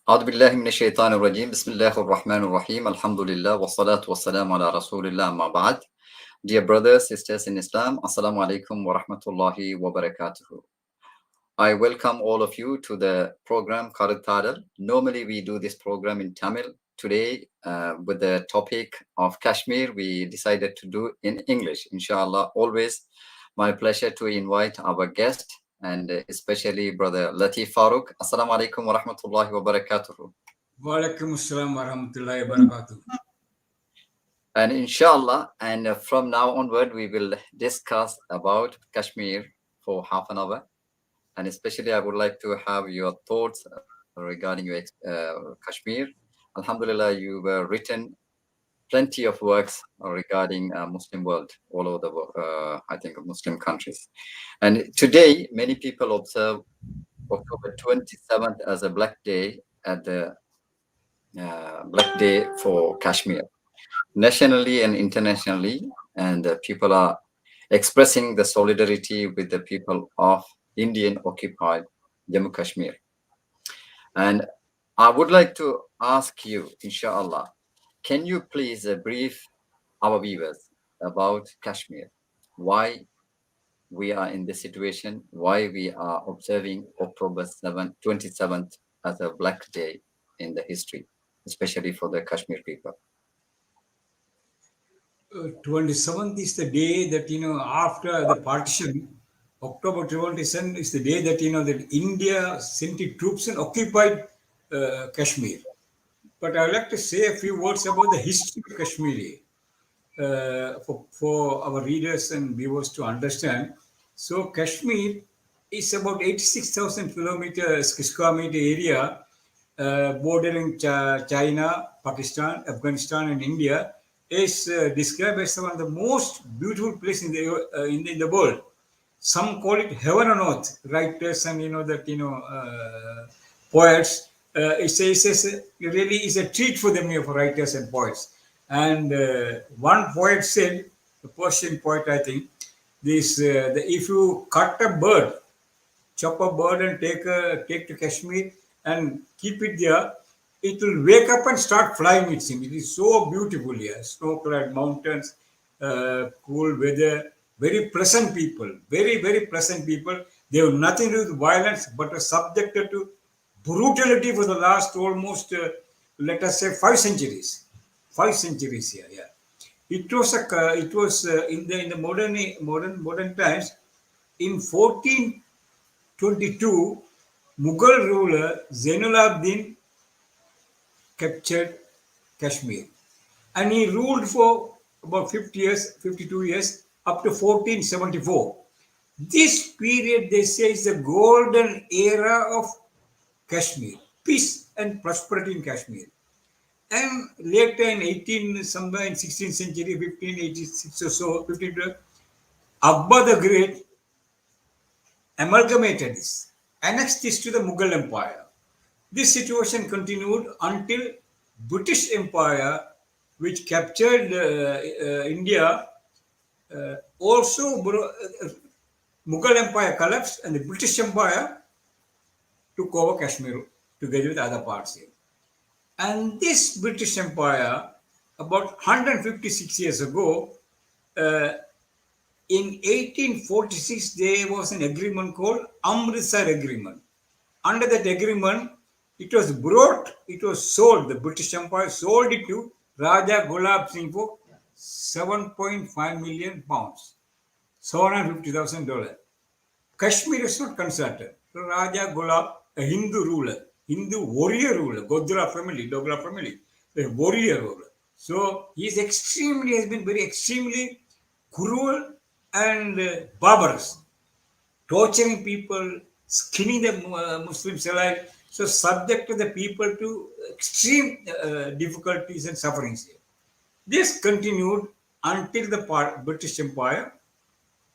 أعوذ بالله من الشيطان الرجيم بسم الله الرحمن الرحيم الحمد لله والصلاة والسلام على رسول الله أما بعد. Dear brothers, sisters in Islam, Assalamu alaikum wa rahmatullahi wa barakatuhu. I welcome all of you to the program Karatadal. Normally we do this program in Tamil. Today, with the topic of Kashmir, we decided to do in English. Inshallah, always my pleasure to invite our guest and especially Brother Latheef Farook. Assalamu alaikum wa rahmatullahi wa barakatuhu. Walaikum assalam wa rahmatullahi wa barakatuh. And inshallah, and from now onward, we will discuss about Kashmir for half an hour. And especially, I would like to have your thoughts regarding your Kashmir. Alhamdulillah, you were written plenty of works regarding Muslim world all over the I think Muslim countries. And today, many people observe October 27th as a Black Day at the Black Day for Kashmir, nationally and internationally, and people are expressing the solidarity with the people of Indian occupied Jammu Kashmir. And I would like to ask you, inshallah, can you please brief our viewers about Kashmir, why we are in this situation, why we are observing October 27th as a Black Day in the history, especially for the Kashmir people. 27th is the day that, after the partition, October 27th is the day that, that India sent its troops and occupied Kashmir. But I would like to say a few words about the history of Kashmir for our readers and viewers to understand. So Kashmir is about 86,000 square meter area bordering China, Pakistan, Afghanistan, and India. Is described as one of the most beautiful places in the world. Some call it heaven on earth. Writers and poets. It really is a treat for them for writers and poets. And one poet said, the Persian poet, I think, this: if you cut a bird, chop a bird and take to Kashmir and keep it there, it will wake up and start flying, it seems. It is so beautiful here. Snow-clad mountains, cool weather, very pleasant people. Very, very pleasant people. They have nothing to do with violence, but are subjected to brutality for the last almost, let us say, 5 centuries. 5 centuries here, yeah. It was in the modern times. In 1422, Mughal ruler Zainul Abidin captured Kashmir, and he ruled for about 52 years, up to 1474. This period, they say, is the golden era of Kashmir, peace and prosperity in Kashmir. And later in somewhere in 16th century, 1586 or so, 1512, Akbar the Great amalgamated this, annexed this to the Mughal Empire. This situation continued until British Empire, which captured India, Mughal Empire collapsed and the British Empire took over Kashmir together with other parts here. And this British Empire, about 156 years ago, in 1846, there was an agreement called Amritsar Agreement. Under that agreement, it was sold, the British Empire sold it to Raja Gulab Singh for 7.5 million pounds, $750,000. Kashmir is not consulted. So Raja Gulab, a Hindu ruler, Hindu warrior ruler, Dogra family, a warrior ruler. So he has been very extremely cruel and barbarous, torturing people, skinning the Muslims alive, so subjected the people to extreme difficulties and sufferings here. This continued until the British Empire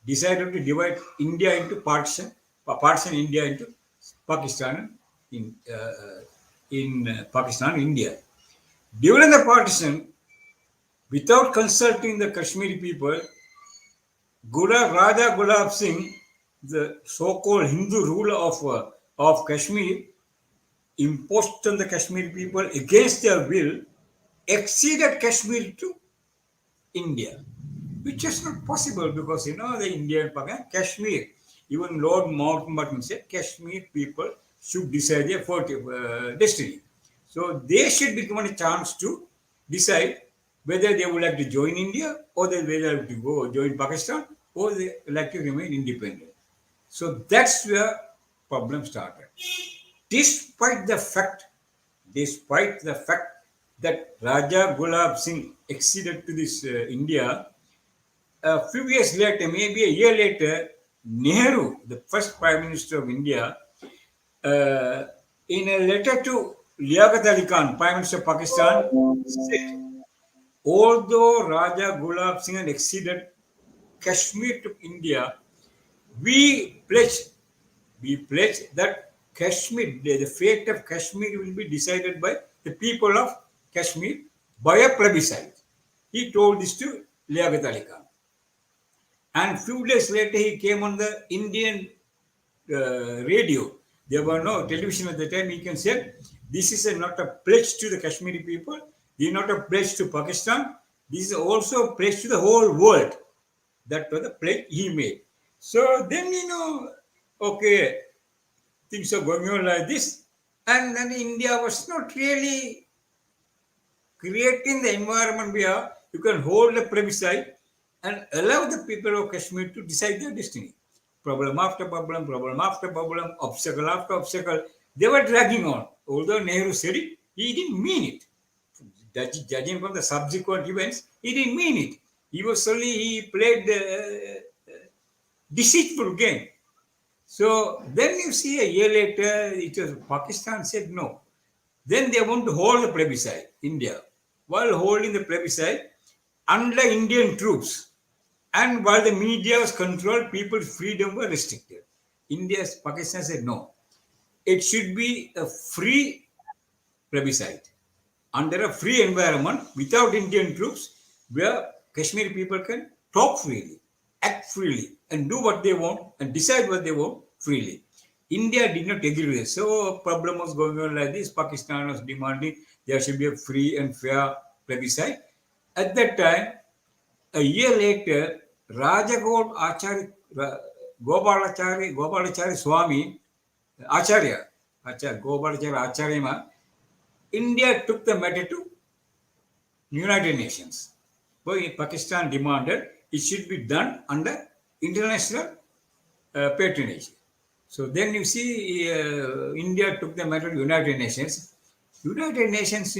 decided to divide India into partition India into Pakistan in Pakistan and India. During the partition, without consulting the Kashmiri people, Raja Gulab Singh, the so-called Hindu ruler of Kashmir, imposed on the Kashmiri people against their will, exceeded Kashmir to India, which is not possible because the Indian Kashmir, even Lord Mountbatten said Kashmir people should decide their destiny. So they should be given a chance to decide whether they would like to join India or they would like to go join Pakistan or they like to remain independent. So that's where problem started. Despite the fact, despite the fact that Raja Gulab Singh acceded to this India, a few years later, maybe a year later, Nehru, the first Prime Minister of India, uh, in a letter to Liaquat Ali Khan, Prime Minister of Pakistan, said, although Raja Gulab Singh had acceded Kashmir to India, we pledge that Kashmir, the fate of Kashmir will be decided by the people of Kashmir by a plebiscite. He told this to Liaquat Ali Khan. And few days later, he came on the Indian radio. There were no television at the time. He can say, this is not a pledge to the Kashmiri people. This is not a pledge to Pakistan. This is also a pledge to the whole world. That was the pledge he made. So then, okay, things are going on like this. And then India was not really creating the environment where you can hold a plebiscite and allow the people of Kashmir to decide their destiny. Problem after problem after problem, obstacle after obstacle. They were dragging on. Although Nehru said it, he didn't mean it. Judging from the subsequent events, he didn't mean it. He played the deceitful game. So then you see a year later, it was Pakistan said no. Then they want to hold the plebiscite, India. While holding the plebiscite, under Indian troops, and while the media was controlled, people's freedom were restricted. Pakistan said no. It should be a free plebiscite under a free environment without Indian troops where Kashmiri people can talk freely, act freely, and do what they want and decide what they want freely. India did not agree with it. So problem was going on like this. Pakistan was demanding there should be a free and fair plebiscite. At that time, a year later, Gopalachari Swami, Gopalachari Acharya, India took the matter to United Nations. But Pakistan demanded it should be done under international patronage. So then you see India took the matter to United Nations. United Nations,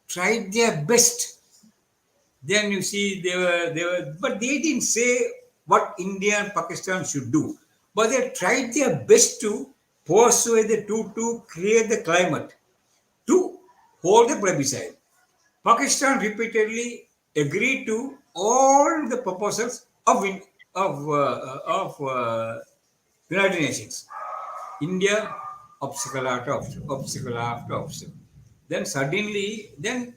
tried their best. Then you see but they didn't say what India and Pakistan should do. But they tried their best to persuade the two to create the climate to hold the plebiscite. Pakistan repeatedly agreed to all the proposals of United Nations. India, obstacle after obstacle, obstacle after obstacle. Then suddenly, the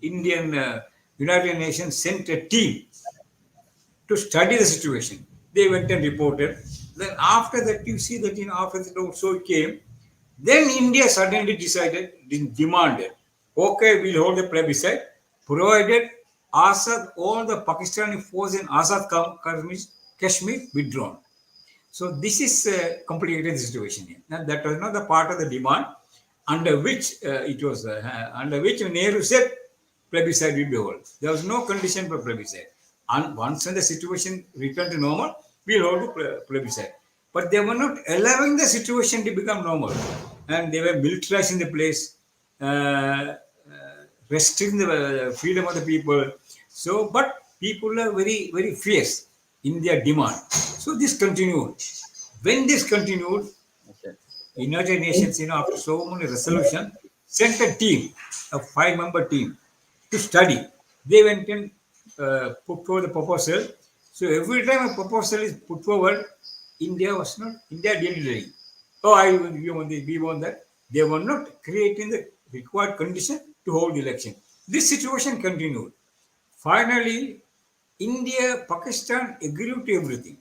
Indian United Nations sent a team to study the situation. They went and reported. Then after that, you see that after that also came. Then India suddenly demanded, okay, we'll hold a plebiscite, provided all the Pakistani forces in Kashmir withdrawn. So this is a complicated situation here. Now, that was not the part of the demand under which under which Nehru said plebiscite will be held. There was no condition for plebiscite. And once the situation returned to normal, we'll hold the plebiscite. But they were not allowing the situation to become normal, and they were militarizing the place, restricting the freedom of the people. So, but people are very, very fierce in their demand. So this continued. When this continued, Okay. United Nations, after so many resolutions, sent a team, a 5-member team, to study. They went and put forward the proposal. So every time a proposal is put forward, India didn't really. Oh, we want this, we want that. They were not creating the required condition to hold the election. This situation continued. Finally, India, Pakistan agreed to everything.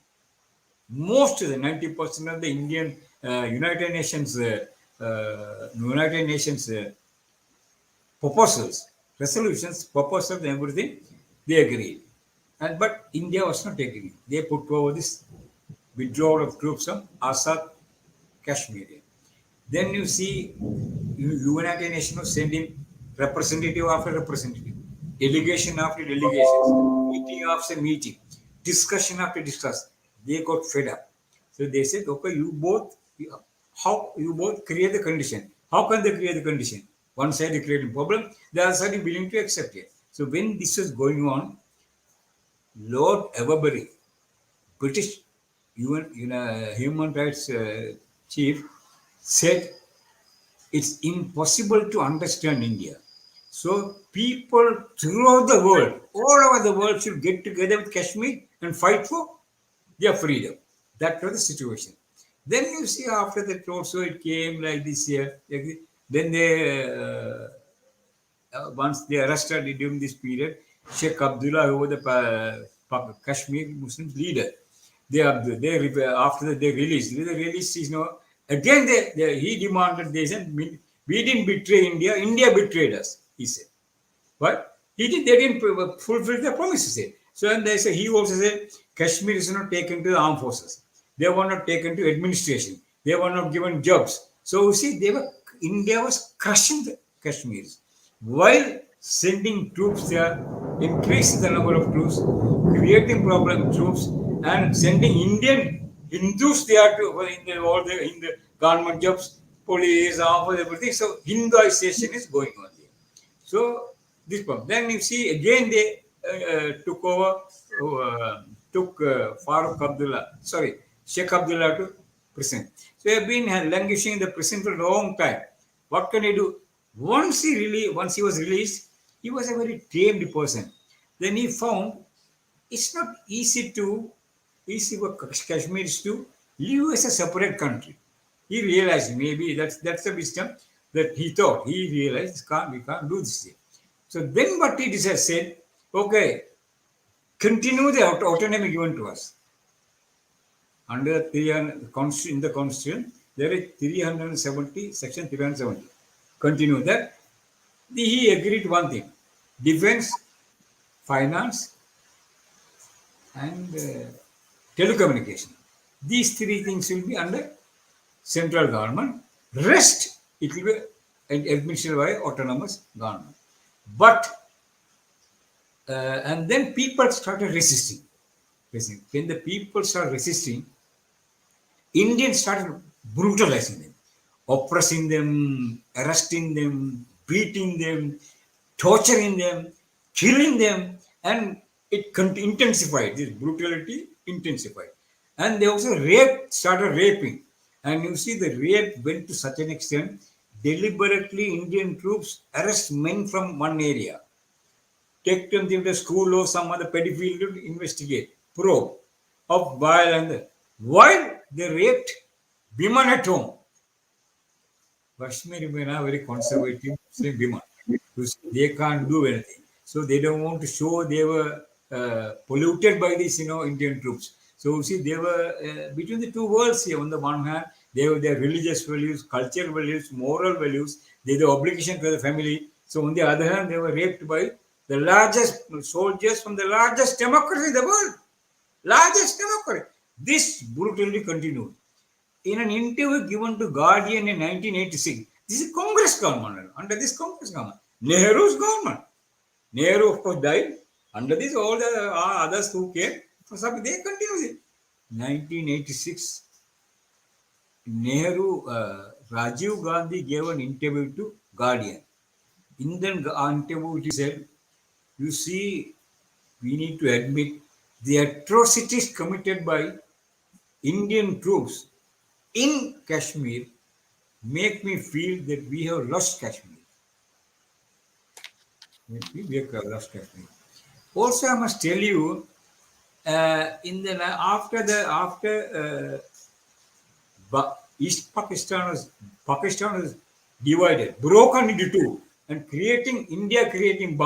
Most of the 90% of the Indian United Nations proposals, resolutions, proposals, and everything, they agreed. And but India was not agreeing. They put over this withdrawal of troops from Azad Kashmir. Then you see United Nations was sending representative after representative, delegation after delegations, meeting after meeting, discussion after discussion. They got fed up. So they said, okay, how you both create the condition. How can they create the condition? One side is creating problem, the other side is willing to accept it. So when this was going on, Lord Everbury, British human rights chief, said it's impossible to understand India. So people throughout the world, all over the world, should get together with Kashmir and fight for their freedom. That was the situation. Then you see after that also it came like this year. Then they once they arrested during this period, Sheikh Abdullah, who was the Kashmir Muslim leader, after that they released. They released, again he demanded this, and we didn't betray India. India betrayed us, he said. But they didn't fulfill their promises. So and they say he also said Kashmir is not taken to the armed forces. They were not taken to administration. They were not given jobs. So you see, India was crushing the Kashmiris while sending troops there, increasing the number of troops, creating problem troops, and sending Indian Hindus there to in the government jobs, police, army, everything. So Hinduization is going on there. So this problem. Then you see again they took over, took Sheikh Abdullah to prison. So he have been languishing in the prison for a long time. What can he do? Once he was released, he was a very tamed person. Then he found it's not easy for Kashmiris to live as a separate country. He realized maybe that's the wisdom that he thought. He realized we can't do this thing. So then what he said, okay, continue the autonomy given to us. Under in the Constitution, there is 370, section 370. Continue that. He agreed to one thing: defense, finance, and telecommunication. These three things will be under central government. Rest, it will be administered by autonomous government. But and then people started resisting. When the people started resisting, Indians started brutalizing them, oppressing them, arresting them, beating them, torturing them, killing them, and it intensified. This brutality intensified. And they also started raping. And you see the rape went to such an extent, deliberately Indian troops arrest men from one area, take them to the school or some other pedophile to investigate, probe of violence. While they raped women at home. Kashmiri men are very conservative Muslim women. They can't do anything. So they don't want to show they were polluted by these, Indian troops. So see, they were between the two worlds here. On the one hand, they were their religious values, cultural values, moral values. They the obligation to the family. So on the other hand, they were raped by the largest soldiers from the largest democracy in the world. Largest democracy. This brutality continued. In an interview given to Guardian in 1986, this is Congress government. Under this Congress government, Nehru's government. Nehru, of course, died. Under this, all the others who came, they continued it. 1986, Rajiv Gandhi gave an interview to Guardian. In the interview, he said, you see, we need to admit the atrocities committed by Indian troops in Kashmir make me feel that we have lost Kashmir. We have lost Kashmir. Also, I must tell you, after East Pakistan was divided, broken into two, and India creating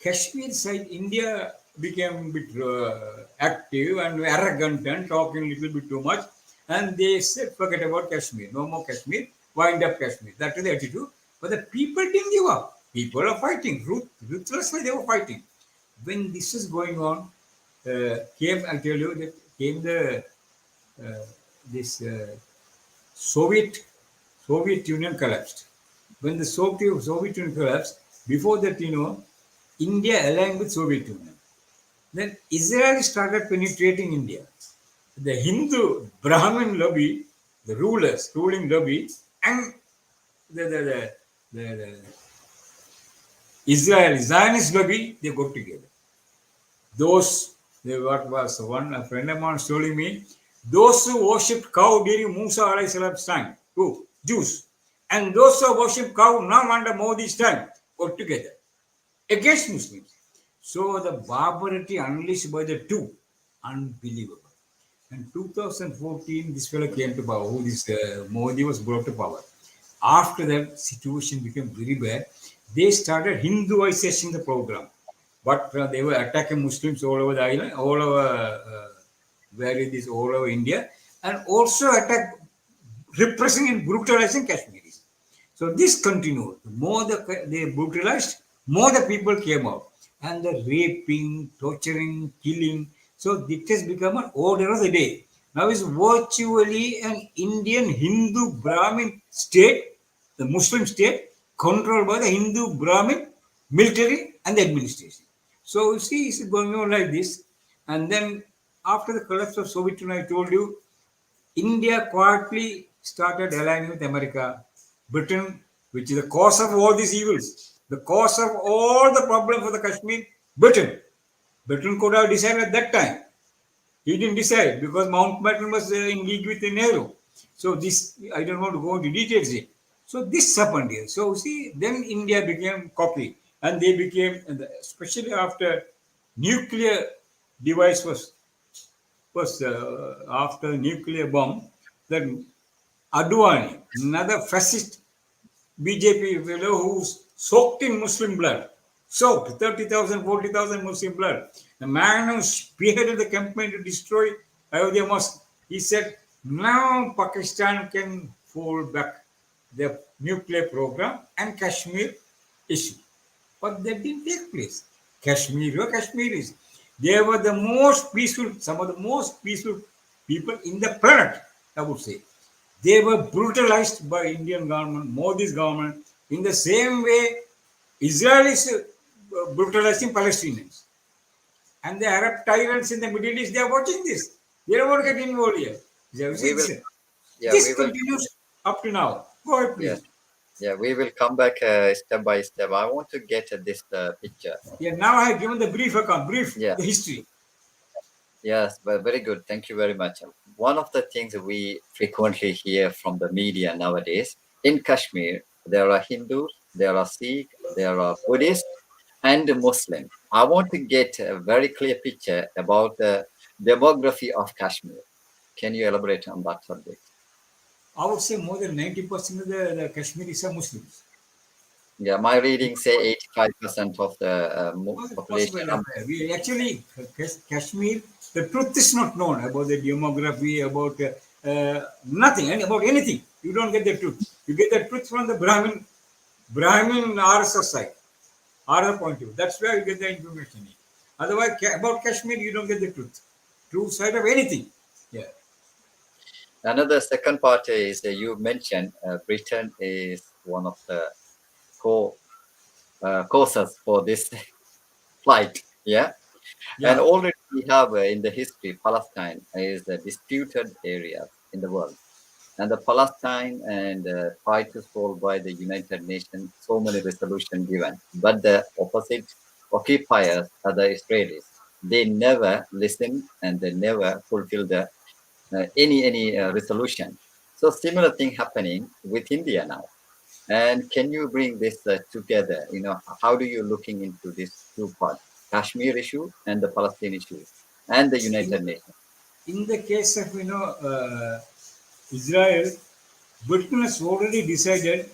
Kashmir side, India became a bit active and arrogant and talking a little bit too much. And they said, forget about Kashmir, no more Kashmir, wind up Kashmir. That is the attitude. But the people didn't give up. People are fighting. Ruthlessly, they were fighting. When this is going on, I tell you, that came the uh, this Soviet Soviet Union collapsed. When the Soviet Union collapsed, before that, India aligned with Soviet Union. Then Israel started penetrating India. The Hindu Brahmin lobby, the rulers, ruling lobby, and the, the, the, the Israel Zionist lobby, they got together. Those, what was one a friend of mine was telling me, those who worshipped cow during Musa alayhi salam's time, who Jews, and those who worship cow now under Modi's time, got together against Muslims. So the barbarity unleashed by the two, unbelievable. In 2014, this fellow came to power. Who this Modi was brought to power. After that, situation became very bad. They started Hinduization the program, but they were attacking Muslims all over the island, all over where it is all over India, and also attack, repressing and brutalizing Kashmiris. So this continued. The more they brutalized, more the people came out. And the raping, torturing, killing. So this has become an order of the day. Now it's virtually an Indian Hindu Brahmin state, the Muslim state, controlled by the Hindu Brahmin military and the administration. So you see, it's going on like this. And then after the collapse of Soviet Union, I told you, India quietly started aligning with America, Britain, which is the cause of all these evils, the cause of all the problems for the Kashmir, Britain. Britain could have decided at that time. He didn't decide because Mountbatten was in league with Nehru. So this, I don't want to go into details here. So this happened here. So see, then India became cocky, and they became, especially after nuclear device was after nuclear bomb, then Advani, another fascist BJP fellow who's soaked in Muslim blood, soaked 30,000, 40,000 Muslim blood. The man who spearheaded the campaign to destroy Ayodhya Mosque, he said, now Pakistan can fall back their nuclear program and Kashmir issue. But that didn't take place. Kashmir were Kashmiris. They were the most peaceful, some of the most peaceful people in the planet, I would say. They were brutalized by Indian government, Modi's government, in the same way Israel is brutalizing Palestinians. And the Arab tyrants in the Middle East, they are watching this. They don't want to get involved here. We will, yeah, we This will, continues up to now. Go ahead, yeah, please. yeah, we will come back step by step. I want to get this picture. Yeah, now I have given the brief account, Yeah, the history. yes, but very good. Thank you very much. One of the things we frequently hear from the media nowadays in Kashmir, there are Hindus, there are Sikh, there are Buddhists, and Muslim. I want to get a very clear picture about the demography of Kashmir. Can you elaborate on that subject? I would say more than 90% of the Kashmiris are Muslims. Yeah, my readings say 85% of the How is it possible population. like that? We actually, Kashmir, the truth is not known about the demography, about nothing, and about anything. You don't get the truth. You get the truth from the Brahmin RSS side, RSS point of view. That's where you get the information. Otherwise, about Kashmir, you don't get the truth. True side of anything. Yeah. Another second part is you mentioned Britain is one of the co causes for this flight. Yeah. And Yeah. already we have in the history, Palestine is a disputed area in the world. And the Palestine and fight is solved by the United Nations, so many resolutions given. But the opposite occupiers are the Israelis. They never listen and they never fulfill the any resolution. So similar thing happening with India now. And can you bring this together? How do you looking into these two parts, Kashmir issue and the Palestine issue, and the In, United Nations? in the case of, Israel, Britain has already decided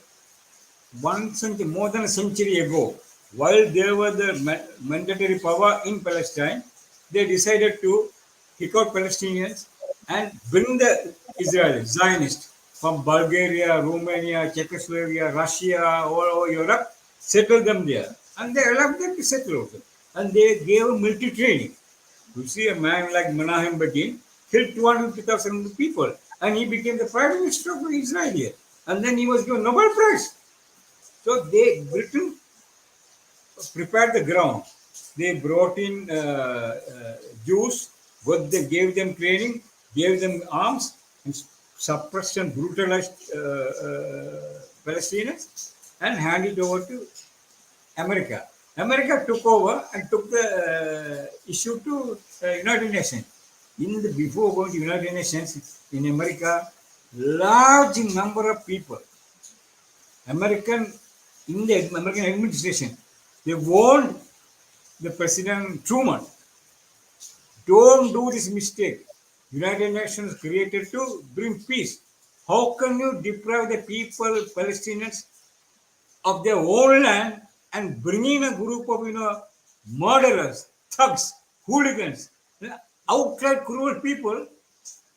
more than a century ago While they were the mandatory power in Palestine, they decided to kick out Palestinians and bring the Israelis, Zionists, from Bulgaria, Romania, Czechoslovakia, Russia, all over Europe, settle them there. And they allowed them to settle also. And they gave military training. You see, a man like Menahem Begin killed 250,000 people, and he became the prime minister of Israel. And then he was given Nobel Prize. So Britain prepared the ground. They brought in Jews, but they gave them training, gave them arms, and suppressed and brutalized Palestinians, and handed over to America. America took over and took the issue to United Nations. Before going to United Nations in America, large number of people, American in the American administration, they warned the President Truman, don't do this mistake. United Nations created to bring peace. How can you deprive the people, Palestinians, of their own land and bring in a group of murderers, thugs, hooligans, outright cruel people,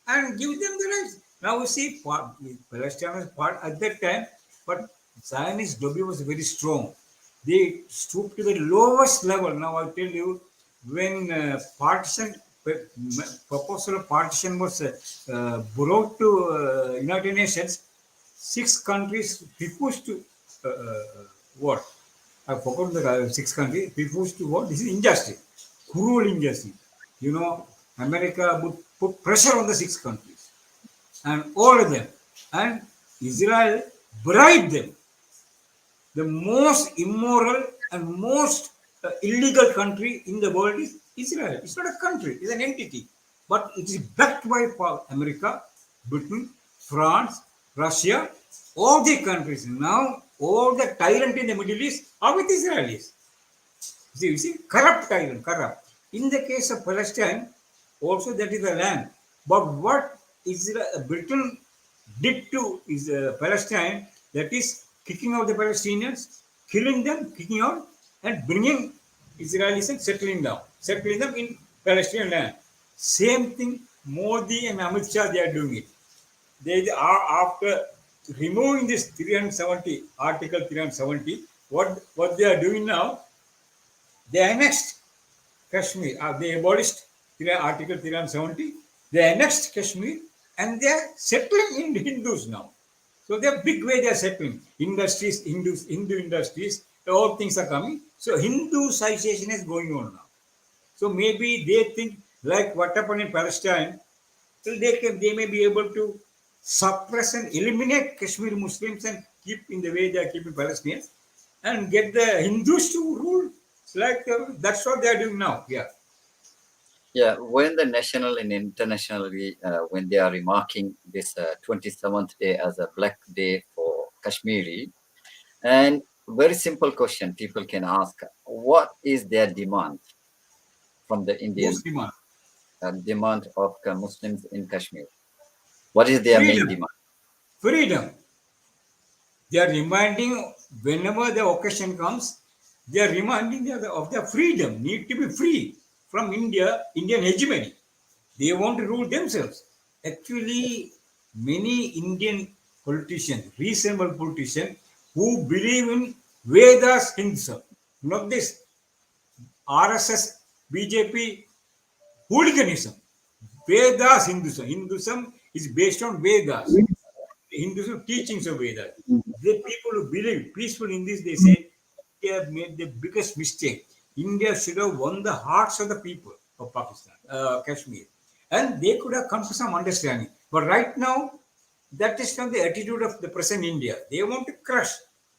and give them the rights? Now you see, Palestine was part at that time, but Zionist lobby was very strong. They stooped to the lowest level. Now I'll tell you, when proposal of partition was brought to United Nations, 6 countries refused to what? I forgot the 6 countries refused to what? This is injustice, cruel injustice. America would put pressure on the 6 countries and all of them, and Israel bribed them. The most immoral and most illegal country in the world is Israel. It's not a country, it's an entity. But it is backed by America, Britain, France, Russia, all the countries. Now, all the tyrant in the Middle East are with Israelis. You see, corrupt tyrant, corrupt. In the case of Palestine, also that is the land. But what Britain did to Palestine, that is kicking out the Palestinians, killing them, kicking out, and bringing Israelis and settling them in Palestinian land. Same thing, Modi and Amit Shah, they are doing it. They are, after removing this 370, Article 370, what they are doing now, they annexed Kashmir. They abolished Article 370. They annexed Kashmir, and they are settling in Hindus now. So they're big way they are settling. Industries, Hindu industries, all things are coming. So Hinduization is going on now. So maybe they think like what happened in Palestine, so they may be able to suppress and eliminate Kashmir Muslims and keep in the way they are keeping Palestinians and get the Hindus to rule. It's like that's what they are doing now. Yeah. Yeah, when the national and internationally, when they are remarking this 27th day as a Black Day for Kashmiri, and very simple question people can ask: what is their demand from the Whose Indian demand? demand of Muslims in Kashmir? What is their main Freedom. demand? Freedom. They are reminding whenever the occasion comes, they are reminding of their freedom, need to be free from Indian hegemony. They want to rule themselves. Actually, many Indian politicians, reasonable politicians, who believe in Vedas Hinduism, not this RSS, BJP hooliganism. Vedas Hinduism. Hinduism is based on Vedas. Hinduism teachings of Vedas. The people who believe peaceful in this, they say India made the biggest mistake. India should have won the hearts of the people of Pakistan, Kashmir, and they could have come to some understanding. But right now, that is not the attitude of the present India. They want to crush.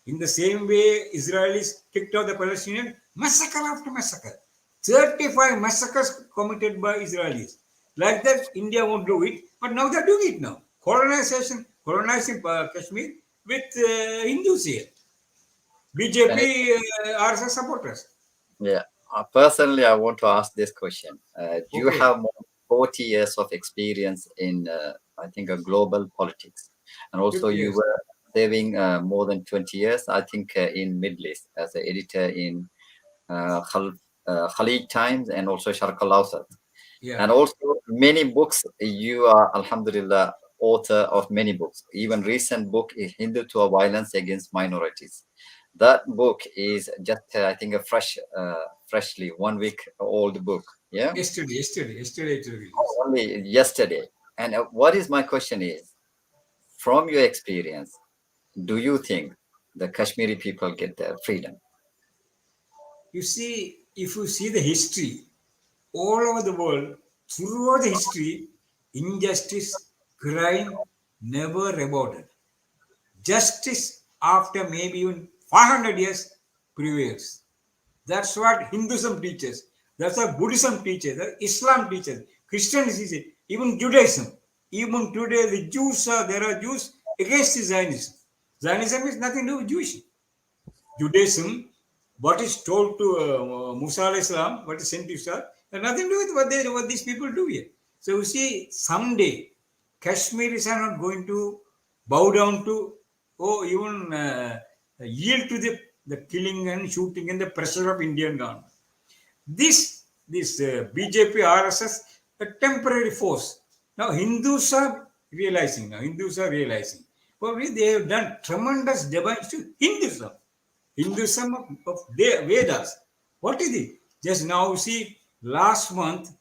In the same way, Israelis kicked out the Palestinians, massacre after massacre. 35 massacres committed by Israelis. Like that, India won't do it, but now they're doing it now. Colonizing Kashmir with Hindus here. And it, BJP RSS supporters. yeah, personally, I want to ask this question: do you Okay. have more than 40 years of experience in, I think, a global politics, and also 50 you years. were serving more than 20 years, I think, in Middle East as an editor in Khalid Times and also Sharq al-Awsat. Yeah. And also many books. You are, Alhamdulillah, author of many books. Even recent book is Hindu to Violence Against Minorities. That book is just, I think, a freshly 1 week old book. Yeah, Yesterday it released. only yesterday. And what is my question is, from your experience, do you think the Kashmiri people get their freedom? You see, if you see the history, all over the world, throughout the history, injustice, crime never abated. Justice after maybe even 500 years prevails. That's what Hinduism teaches. That's what Buddhism teaches. That Islam teaches. Christianity teaches. Even Judaism. Even today, the Jews are there are Jews against the Zionism. Zionism is nothing to do with Jewish. Judaism, what is told to Musa alayhi salam, what is sent to Islam, has nothing to do with what these people do here. So you see, someday Kashmiris are not going to bow down to or even yield to the killing and shooting and the pressure of Indian government. This BJP RSS a temporary force. Now Hindus are realizing. Probably they have done tremendous damage to Hinduism. Hinduism of the Vedas. What is it? Just now, see, last month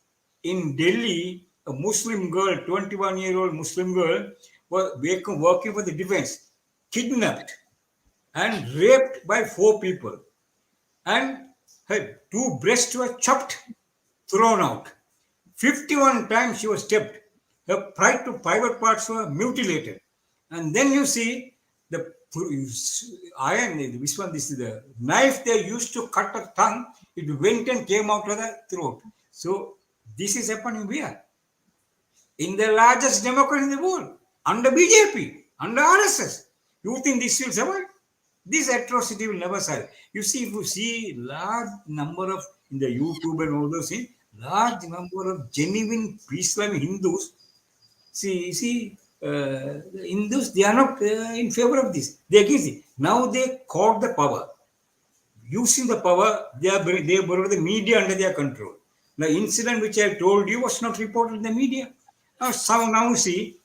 in Delhi, a Muslim girl, 21-year-old Muslim girl, was working for the defense, kidnapped and raped by 4 people. And her 2 breasts were chopped, thrown out. 51 times she was stabbed. Her private parts were mutilated. And then you see the iron, this is the knife they used to cut her tongue, it went and came out of the throat. So this is happening where? In the largest democracy in the world, under BJP, under RSS. You think this will survive? This atrocity will never survive. You see, if you see large number of in the YouTube and all those things, large number of genuine Islamic Hindus. See, the Hindus, they are not in favor of this. They against it. Now they caught the power. Using the power, they brought the media under their control. The incident which I told you was not reported in the media. Now see,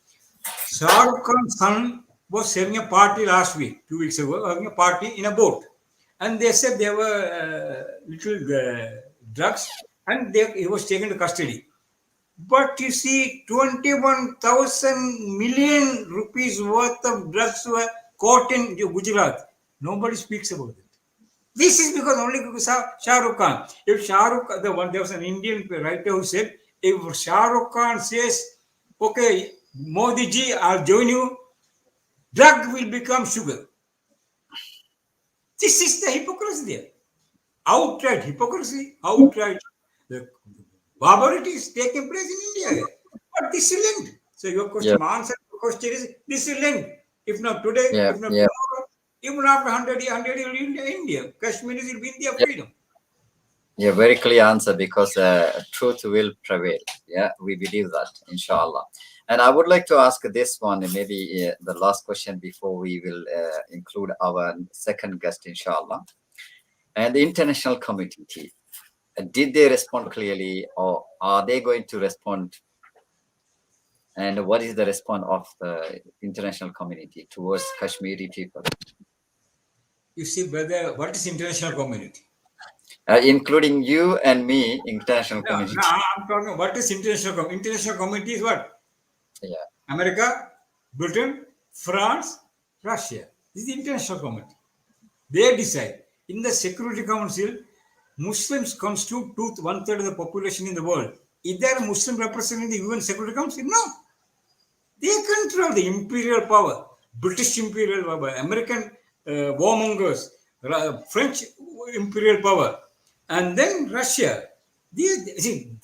Shah Rukh Khan's son was having a party last week, 2 weeks ago, having a party in a boat. And they said there were little drugs and he was taken to custody. But you see, 21,000 million rupees worth of drugs were caught in Gujarat. Nobody speaks about it. This is because only because of Shah Rukh Khan. If Shah Rukh, there was an Indian writer who said, if Shah Rukh Khan says, okay, Modi ji, I'll join you, drug will become sugar. This is the hypocrisy there. Outright hypocrisy, outright the barbarity is taking place in India. But this will end. So your question, Yeah, my answer to the question is this will end. If not today, yeah, if not yeah. tomorrow, even after 100 years, India, Kashmiris will be in their Yeah, freedom. yeah, very clear answer because truth will prevail. Yeah, we believe that, inshallah. And I would like to ask this one, and maybe the last question before we will include our second guest, inshallah. And the international community, did they respond clearly, or are they going to respond? And what is the response of the international community towards Kashmiri people, You see, brother, what is international community? including you and me, international No, community? I'm talking what is international community? International community is what? Yeah, America, Britain, France, Russia. This is the international community. They decide. In the Security Council, Muslims constitute 1/3 of the population in the world. Is there a Muslim representing the UN Security Council? No. They control the imperial power, British imperial power, American warmongers, French imperial power, and then Russia.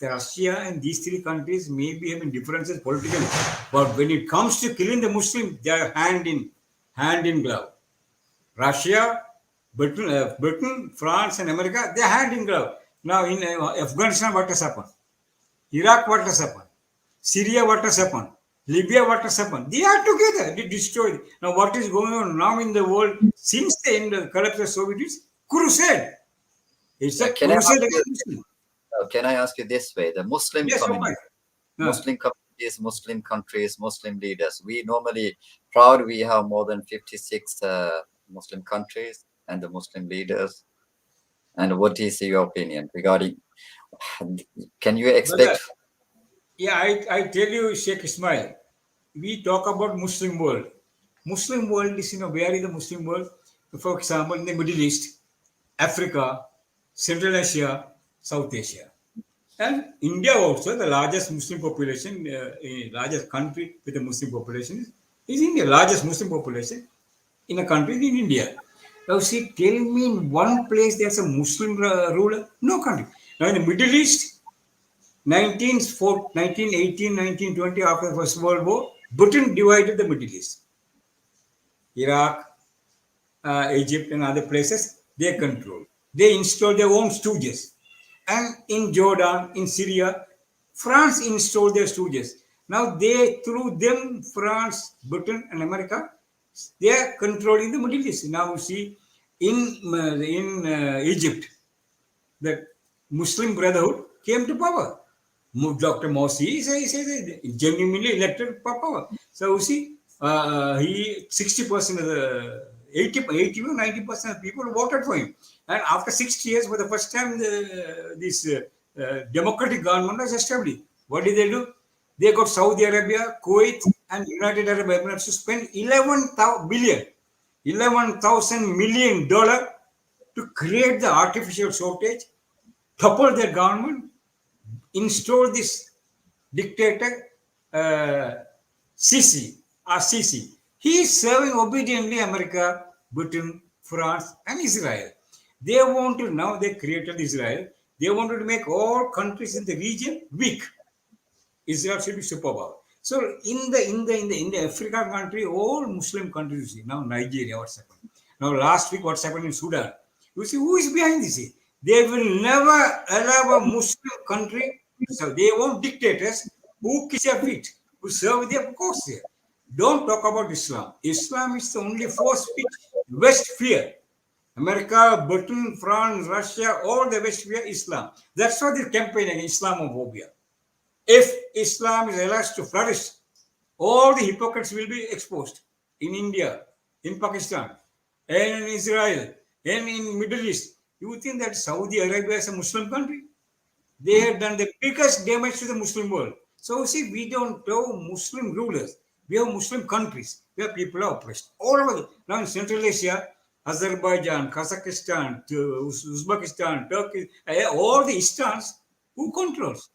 Russia and these 3 countries may be having differences politically, but when it comes to killing the Muslim, they are hand in glove. Russia, Britain, France, and America, they are hand in glove. Now in Afghanistan, what has happened? Iraq, what has happened? Syria, what has happened? Libya, what has happened? They are together. They destroyed. Now, what is going on now in the world since the end of the collapse of Soviet Union? Crusade. It's a Can I ask crusade you? against Muslim. Can I ask you this way? The Muslim Yes, community, okay. Uh, Muslim communities, Muslim countries, Muslim leaders. We normally proud we have more than 56 Muslim countries and the Muslim leaders. And what is your opinion regarding? Can you brother, expect? yeah, I tell you, Sheikh Ismail, we talk about Muslim world. Muslim world is, where is the Muslim world? For example, in the Middle East, Africa, Central Asia, South Asia. And India also, the largest Muslim population, largest country with a Muslim population is India. Largest Muslim population in a country in India. Now, see, tell me in one place there's a Muslim ruler? No country. Now, in the Middle East, 1918, 1920, after the First World War, Britain divided the Middle East. Iraq, Egypt, and other places, they control. They install their own stooges. And in Jordan, in Syria, France installed their stooges. Now they, through them, France, Britain, and America, they are controlling the Middle East. Now you see, in Egypt, the Muslim Brotherhood came to power. Dr. Morsi is genuinely elected for power. So you see, he 60% of the 80 to 90% of people voted for him. And after 6 years, for the first time, this democratic government was established. What did they do? They got Saudi Arabia, Kuwait, and United Arab Emirates to spend 11,000 million dollar to create the artificial shortage, topple their government, install this dictator, uh, Sisi. He is serving obediently America, Britain, France, and Israel. They want to, now they created Israel. They wanted to make all countries in the region weak. Israel should be superpower. So in the African country, all Muslim countries, you see, now Nigeria, what's happened? Now last week, what's happened in Sudan? You see, who is behind this? They will never allow a Muslim country to serve. They want dictators who kiss their feet, who serve their cause here. Don't talk about Islam. Islam is the only force which West fear. America, Britain, France, Russia, all the West fear Islam. That's why they campaign against Islamophobia. If Islam is allowed to flourish, all the hypocrites will be exposed in India, in Pakistan, and in Israel, and in Middle East. You think that Saudi Arabia is a Muslim country? They have done the biggest damage to the Muslim world. So see, we don't have Muslim rulers. We have Muslim countries where people are oppressed. All over now in Central Asia, Azerbaijan, Kazakhstan, Uzbekistan, Turkey, all the Istans, who controls?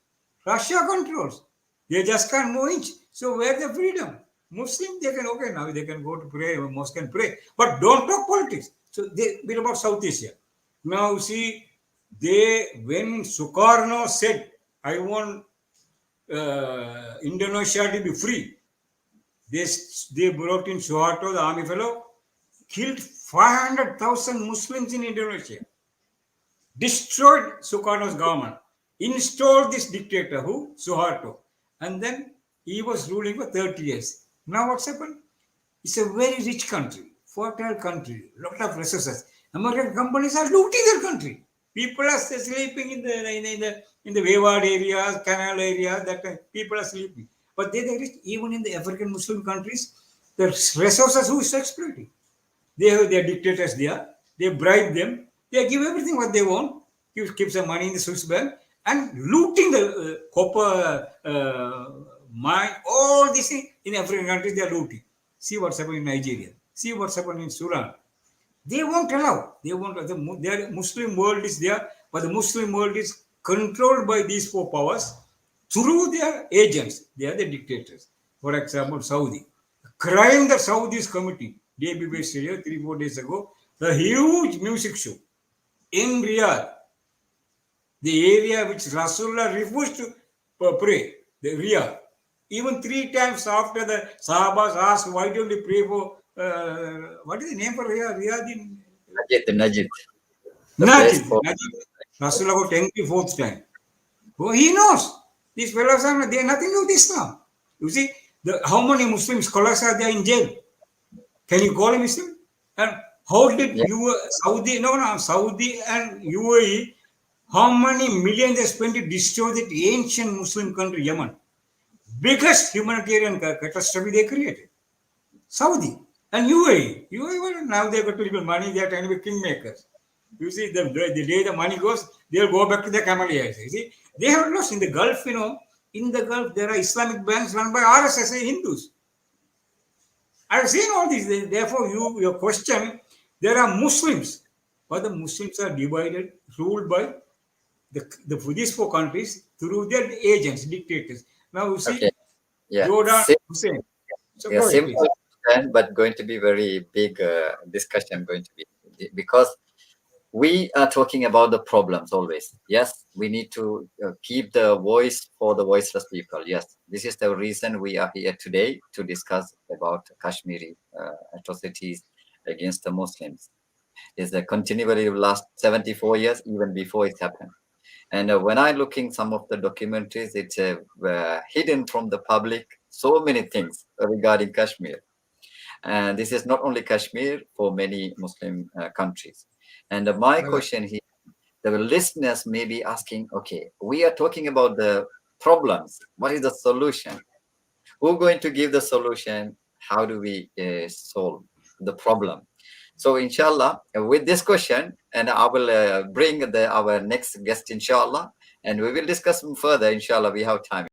Russia controls. They just can't move inch. So where's the freedom? Muslim, they can, okay, now they can go to pray, mosque and pray. But don't talk politics. So they bit about South Asia. Now see, when Sukarno said, I want Indonesia to be free, they brought in Suharto, the army fellow, killed 500,000 Muslims in Indonesia, destroyed Sukarno's government, installed this dictator who Suharto, and then he was ruling for 30 years. Now what's happened? It's a very rich country, fertile country, lot of resources. American companies are looting their country. People are sleeping in the wayward areas, canal areas. That people are sleeping, but they rich. Even in the African Muslim countries, the resources who is exploiting. They have their dictators there. They bribe them. They give everything what they want. Keep some money in the Swiss bank and looting the copper mine. All these things in African countries they are looting. See what's happening in Nigeria. See what's happening in Sudan. They won't allow. They won't. Their Muslim world is there, but the Muslim world is controlled by these four powers through their agents. They are the dictators. For example, Saudi. The crime that Saudi is committing. Day before yesterday, 3-4 days ago, the huge music show in Riyadh, the area which Rasulullah refused to pray, the Riyadh. Even 3 times after the Sahabas asked, why don't you pray for, what is the name for Riyadh? Riyadh in Najid, the place Najib. for Najib. Rasulullah got angry fourth time. Oh, he knows. These fellows are, they have nothing to do with Islam. You see, How many Muslim scholars are there in jail? Can you call a Muslim? And how did Yeah. Saudi, no, no, Saudi and UAE, how many millions they spent to destroy that ancient Muslim country, Yemen? Biggest humanitarian catastrophe they created. Saudi and UAE. UAE, well, now they got little money, they are trying to be kingmakers. You see, the day the money goes, they'll go back to the Himalayas. You see, they have lost in the Gulf, in the Gulf, there are Islamic banks run by RSS Hindus. I've seen all these. Therefore, your question, there are Muslims, but the Muslims are divided, ruled by these four countries through their agents, dictators. Now you Okay. see, Yeah. Jordan, Hussein. So Yeah, go ahead, simple please. to understand, but going to be very big discussion. Going to be because we are talking about the problems always. Yes, we need to keep the voice for the voiceless people. Yes, this is the reason we are here today to discuss about Kashmiri atrocities against the Muslims. Is the continually last 74 years, even before it happened. And when I looking some of the documentaries, it's hidden from the public so many things regarding Kashmir. And this is not only Kashmir, for many Muslim countries. And my Right. question here, the listeners may be asking, okay, we are talking about the problems. What is the solution? Who going to give the solution? How do we solve the problem? So, inshallah, with this question, and I will bring our next guest, inshallah, and we will discuss further, inshallah. We have time.